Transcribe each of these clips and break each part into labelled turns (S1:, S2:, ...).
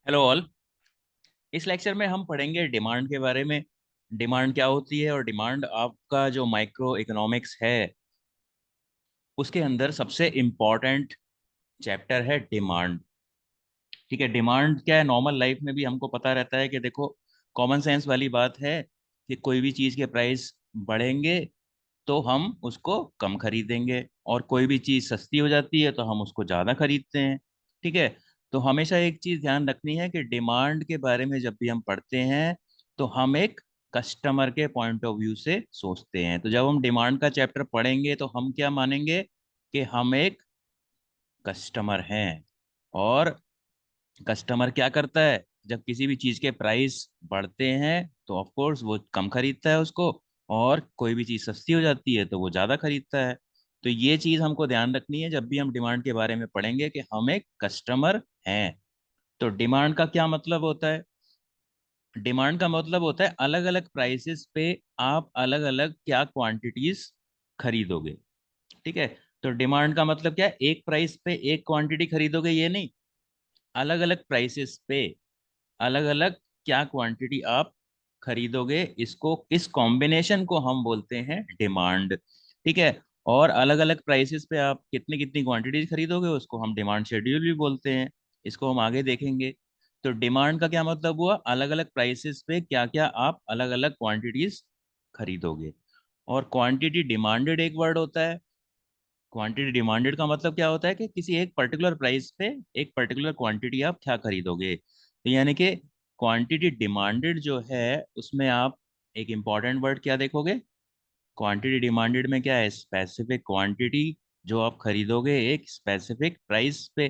S1: Hello all. इस lecture में हम पढ़ेंगे डिमांड के बारे में। डिमांड क्या होती है और डिमांड आपका जो माइक्रो इकोनॉमिक्स है उसके अंदर सबसे इम्पोर्टेंट चैप्टर है डिमांड। ठीक है, डिमांड क्या है, नॉर्मल लाइफ में भी हमको पता रहता है कि देखो, कॉमन सेंस वाली बात है कि कोई भी चीज़ के प्राइस बढ़ेंगे तो हम उसको कम खरीदेंगे, और कोई भी चीज़ सस्ती हो जाती है तो हम उसको ज़्यादा खरीदते हैं। ठीक है, तो हमेशा एक चीज़ ध्यान रखनी है कि डिमांड के बारे में जब भी हम पढ़ते हैं तो हम एक कस्टमर के पॉइंट ऑफ व्यू से सोचते हैं। तो जब हम डिमांड का चैप्टर पढ़ेंगे तो हम क्या मानेंगे कि हम एक कस्टमर हैं, और कस्टमर क्या करता है, जब किसी भी चीज के प्राइस बढ़ते हैं तो ऑफ कोर्स वो कम खरीदता है उसको, और कोई भी चीज सस्ती हो जाती है तो वो ज्यादा खरीदता है। तो ये चीज हमको ध्यान रखनी है जब भी हम डिमांड के बारे में पढ़ेंगे कि हम एक कस्टमर हैं। तो डिमांड का क्या मतलब होता है? डिमांड का मतलब होता है अलग अलग प्राइसेस पे आप अलग अलग क्या क्वांटिटीज खरीदोगे। ठीक है, तो डिमांड का मतलब क्या है, एक प्राइस पे एक क्वांटिटी खरीदोगे ये नहीं, अलग अलग प्राइसेस पे अलग अलग क्या क्वांटिटी आप खरीदोगे, इसको इस कॉम्बिनेशन को हम बोलते हैं डिमांड। ठीक है, और अलग अलग प्राइसेस पे आप कितनी कितनी क्वांटिटीज खरीदोगे उसको हम डिमांड शेड्यूल भी बोलते हैं। इसको हम आगे देखेंगे। तो डिमांड का क्या मतलब हुआ, अलग अलग प्राइसेस पे क्या क्या आप अलग अलग क्वांटिटीज खरीदोगे। और क्वांटिटी डिमांडेड एक वर्ड होता है। क्वांटिटी डिमांडेड का मतलब क्या होता है कि किसी एक पर्टिकुलर प्राइस पे एक पर्टिकुलर क्वांटिटी आप क्या खरीदोगे। तो यानी कि क्वांटिटी डिमांडेड जो है उसमें आप एक इंपॉर्टेंट वर्ड क्या देखोगे, क्वांटिटी डिमांडेड में क्या है, स्पेसिफिक क्वांटिटी जो आप खरीदोगे एक स्पेसिफिक प्राइस पे।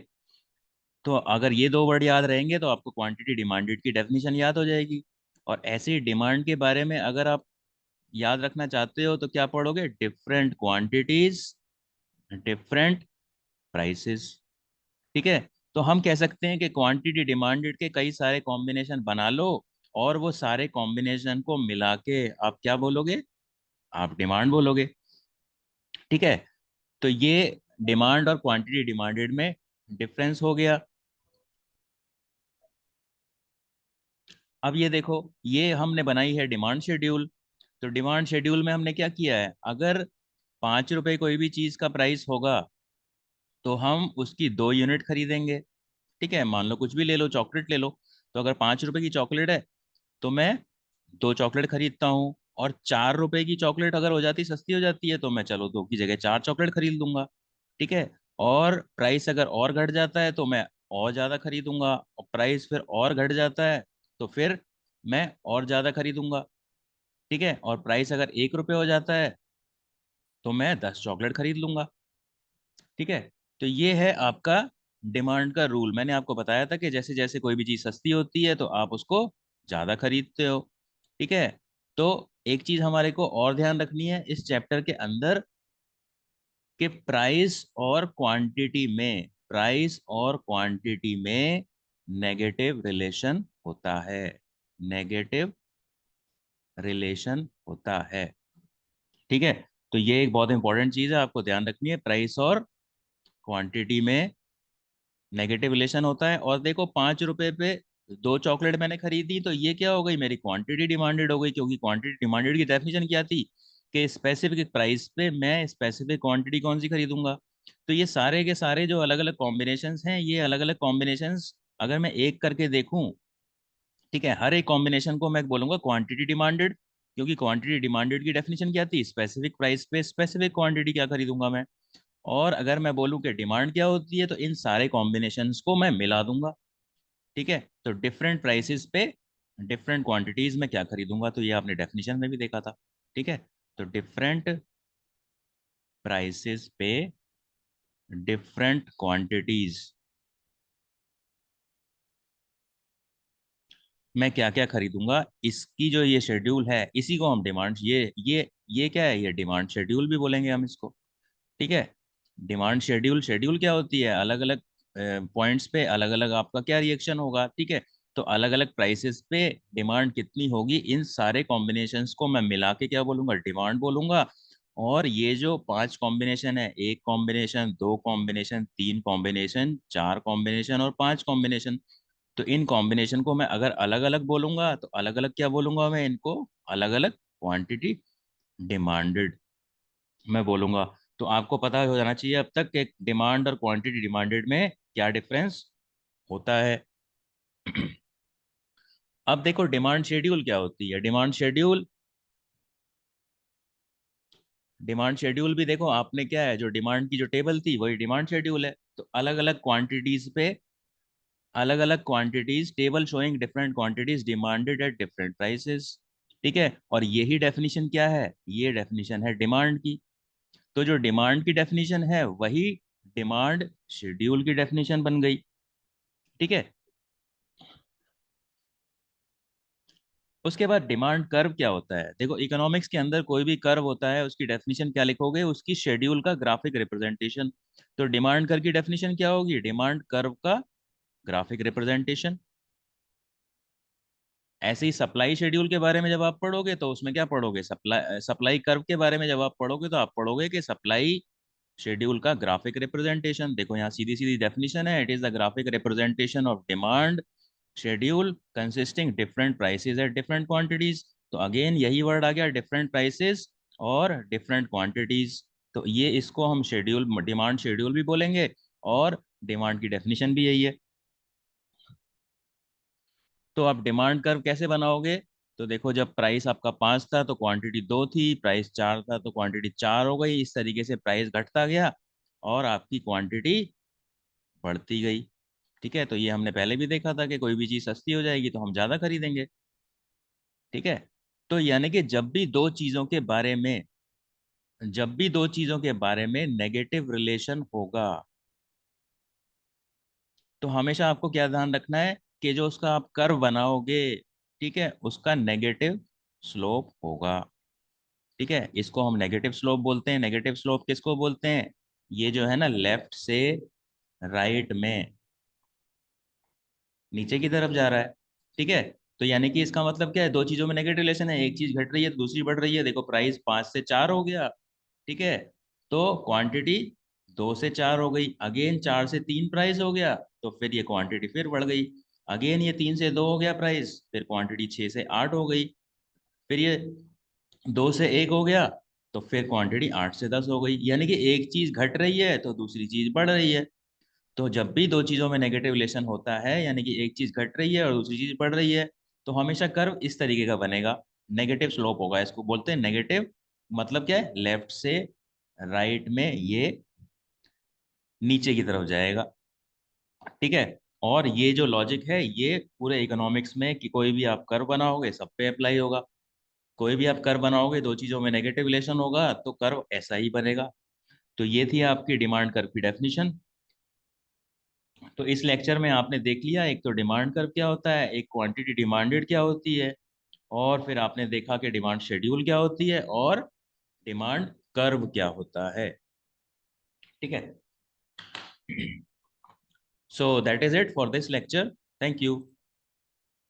S1: तो अगर ये दो वर्ड याद रहेंगे तो आपको क्वांटिटी डिमांडेड की डेफिनेशन याद हो जाएगी। और ऐसे ही डिमांड के बारे में अगर आप याद रखना चाहते हो तो क्या पढ़ोगे, डिफरेंट क्वांटिटीज डिफरेंट प्राइसेस। ठीक है, तो हम कह सकते हैं कि क्वांटिटी डिमांडेड के कई सारे कॉम्बिनेशन बना लो, और वो सारे कॉम्बिनेशन को मिला के आप क्या बोलोगे, आप डिमांड बोलोगे। ठीक है, तो ये डिमांड और क्वांटिटी डिमांडेड में डिफरेंस हो गया। अब ये देखो, ये हमने बनाई है डिमांड शेड्यूल। तो डिमांड शेड्यूल में हमने क्या किया है, अगर 5 रुपए कोई भी चीज का प्राइस होगा तो हम उसकी 2 यूनिट खरीदेंगे। ठीक है, मान लो कुछ भी ले लो, चॉकलेट ले लो। तो अगर 5 रुपए की चॉकलेट है तो मैं 2 चॉकलेट खरीदता हूँ। और 4 रुपए की चॉकलेट अगर हो जाती, सस्ती हो जाती है, तो मैं चलो 2 की जगह 4 चॉकलेट खरीद लूंगा। ठीक है, और प्राइस अगर और घट जाता है तो मैं और ज्यादा खरीदूंगा, और प्राइस फिर और घट जाता है तो फिर मैं और ज्यादा खरीदूंगा। ठीक है, और प्राइस अगर 1 रुपये हो जाता है तो मैं 10 चॉकलेट खरीद लूंगा। ठीक है, तो ये है आपका डिमांड का रूल। मैंने आपको बताया था कि जैसे जैसे कोई भी चीज सस्ती होती है तो आप उसको ज्यादा खरीदते हो। ठीक है, तो एक चीज हमारे को और ध्यान रखनी है इस चैप्टर के अंदर, कि प्राइस और क्वांटिटी में नेगेटिव रिलेशन होता है। नेगेटिव रिलेशन होता है। ठीक है, तो ये एक बहुत इंपॉर्टेंट चीज है, आपको ध्यान रखनी है, प्राइस और क्वांटिटी में नेगेटिव रिलेशन होता है। और देखो, 5 रुपए पे 2 चॉकलेट मैंने खरीदी तो ये क्या हो गई, मेरी क्वांटिटी डिमांडेड हो गई, क्योंकि क्वांटिटी डिमांडेड की डेफिनेशन क्या थी कि स्पेसिफिक प्राइस पे मैं स्पेसिफिक क्वांटिटी कौन सी खरीदूंगा। तो ये सारे के सारे जो अलग अलग कॉम्बिनेशंस हैं, ये अलग अलग कॉम्बिनेशंस अगर मैं एक करके देखूं, ठीक है, हर एक कॉम्बिनेशन को मैं बोलूंगा क्वांटिटी डिमांडेड, क्योंकि क्वांटिटी डिमांडेड की डेफिनेशन क्या थी, स्पेसिफिक प्राइस पे स्पेसिफिक क्वांटिटी क्या खरीदूंगा मैं। और अगर मैं बोलूं कि डिमांड क्या होती है तो इन सारे कॉम्बिनेशंस को मैं मिला दूंगा। ठीक है, तो डिफरेंट प्राइसेस पे डिफरेंट क्वांटिटीज में क्या खरीदूंगा, तो ये आपने डेफिनेशन में भी देखा था। ठीक है, तो डिफरेंट प्राइसेस पे डिफरेंट क्वांटिटीज मैं क्या क्या खरीदूंगा, इसकी जो ये शेड्यूल है इसी को हम डिमांड, ये क्या है, ये डिमांड शेड्यूल भी बोलेंगे हम इसको। ठीक है, डिमांड शेड्यूल, शेड्यूल क्या होती है, अलग अलग पॉइंट्स पे अलग अलग आपका क्या रिएक्शन होगा। ठीक है, तो अलग अलग प्राइसेस पे डिमांड कितनी होगी, इन सारे कॉम्बिनेशंस को मैं मिला के क्या बोलूंगा, डिमांड बोलूंगा। और ये जो 5 कॉम्बिनेशन है, एक कॉम्बिनेशन, दो कॉम्बिनेशन, तीन कॉम्बिनेशन, चार कॉम्बिनेशन और 5 कॉम्बिनेशन, तो इन कॉम्बिनेशन को मैं अगर अलग अलग बोलूंगा तो अलग अलग क्या बोलूंगा मैं इनको, अलग अलग क्वांटिटी डिमांडेड मैं बोलूंगा। तो आपको पता हो जाना चाहिए अब तक कि डिमांड और क्वांटिटी डिमांडेड में क्या डिफरेंस होता है। अब देखो डिमांड शेड्यूल क्या होती है। डिमांड शेड्यूल भी देखो आपने क्या है, जो डिमांड की जो टेबल थी वही डिमांड शेड्यूल है। तो अलग अलग क्वांटिटीज पे अलग अलग quantities, table showing different quantities demanded at different prices. ठीक है, और यही डेफिनेशन क्या है, ये डेफिनेशन है डिमांड की। तो जो डिमांड की डेफिनेशन है वही डिमांड शेड्यूल की डेफिनेशन बन गई। ठीक है, उसके बाद डिमांड कर्व क्या होता है। देखो इकोनॉमिक्स के अंदर कोई भी कर्व होता है उसकी डेफिनेशन क्या लिखोगे, उसकी शेड्यूल का ग्राफिक रिप्रेजेंटेशन। तो डिमांड कर्व की डेफिनेशन क्या होगी, डिमांड कर्व का ग्राफिक रिप्रेजेंटेशन। ऐसे ही सप्लाई शेड्यूल के बारे में जब आप पढ़ोगे तो उसमें क्या पढ़ोगे, सप्लाई सप्लाई कर्व के बारे में जब आप पढ़ोगे तो आप पढ़ोगे कि सप्लाई शेड्यूल का ग्राफिक रिप्रेजेंटेशन। देखो यहाँ सीधी सीधी डेफिनेशन है, it is the graphic representation of demand schedule consisting different prices at different quantities. तो अगेन यही वर्ड आ गया, डिफरेंट प्राइसेस और डिफरेंट क्वांटिटीज। तो ये इसको हम शेड्यूल, डिमांड शेड्यूल भी बोलेंगे, और डिमांड की डेफिनेशन भी यही है। तो आप डिमांड कर्व कैसे बनाओगे, तो देखो जब प्राइस आपका 5 था तो क्वांटिटी 2 थी, प्राइस 4 था तो क्वांटिटी 4 हो गई, इस तरीके से प्राइस घटता गया और आपकी क्वांटिटी बढ़ती गई। ठीक है, तो ये हमने पहले भी देखा था कि कोई भी चीज़ सस्ती हो जाएगी तो हम ज़्यादा खरीदेंगे। ठीक है, तो यानी कि जब भी दो चीज़ों के बारे में नेगेटिव रिलेशन होगा तो हमेशा आपको क्या ध्यान रखना है कि जो उसका आप कर्व बनाओगे, ठीक है, उसका नेगेटिव स्लोप होगा। ठीक है, इसको हम नेगेटिव स्लोप बोलते हैं। नेगेटिव स्लोप किसको बोलते हैं, ये जो है ना लेफ्ट से राइट में नीचे की तरफ जा रहा है। ठीक है, तो यानी कि इसका मतलब क्या है, दो चीजों में नेगेटिव रिलेशन है, एक चीज घट रही है तो दूसरी बढ़ रही है। देखो प्राइस 5 से 4 हो गया, ठीक है, तो क्वांटिटी 2 से 4 हो गई। अगेन 4 से 3 प्राइस हो गया तो फिर ये क्वांटिटी फिर बढ़ गई। अगेन ये 3 से 2 हो गया प्राइस, फिर क्वांटिटी 6 से 8 हो गई। फिर ये 2 से 1 हो गया तो फिर क्वांटिटी 8 से 10 हो गई। यानी कि एक चीज घट रही है तो दूसरी चीज बढ़ रही है। तो जब भी दो चीजों में नेगेटिव रिलेशन होता है, यानी कि एक चीज घट रही है और दूसरी चीज बढ़ रही है, तो हमेशा कर्व इस तरीके का बनेगा, नेगेटिव स्लोप होगा। इसको बोलते हैं नेगेटिव, मतलब क्या है, लेफ्ट से राइट में ये नीचे की तरफ जाएगा। ठीक है, और ये जो लॉजिक है ये पूरे इकोनॉमिक्स में कि कोई भी आप कर्व बनाओगे सब पे अप्लाई होगा। कोई भी आप कर्व बनाओगे दो चीजों में नेगेटिव रिलेशन होगा तो कर्व ऐसा ही बनेगा। तो ये थी आपकी डिमांड कर्व की डेफिनेशन। तो इस लेक्चर में आपने देख लिया, एक तो डिमांड कर्व क्या होता है, एक क्वांटिटी डिमांडेड क्या होती है, और फिर आपने देखा कि डिमांड शेड्यूल क्या होती है, और डिमांड कर्व क्या होता है। ठीक है, so that is it for this lecture. Thank you.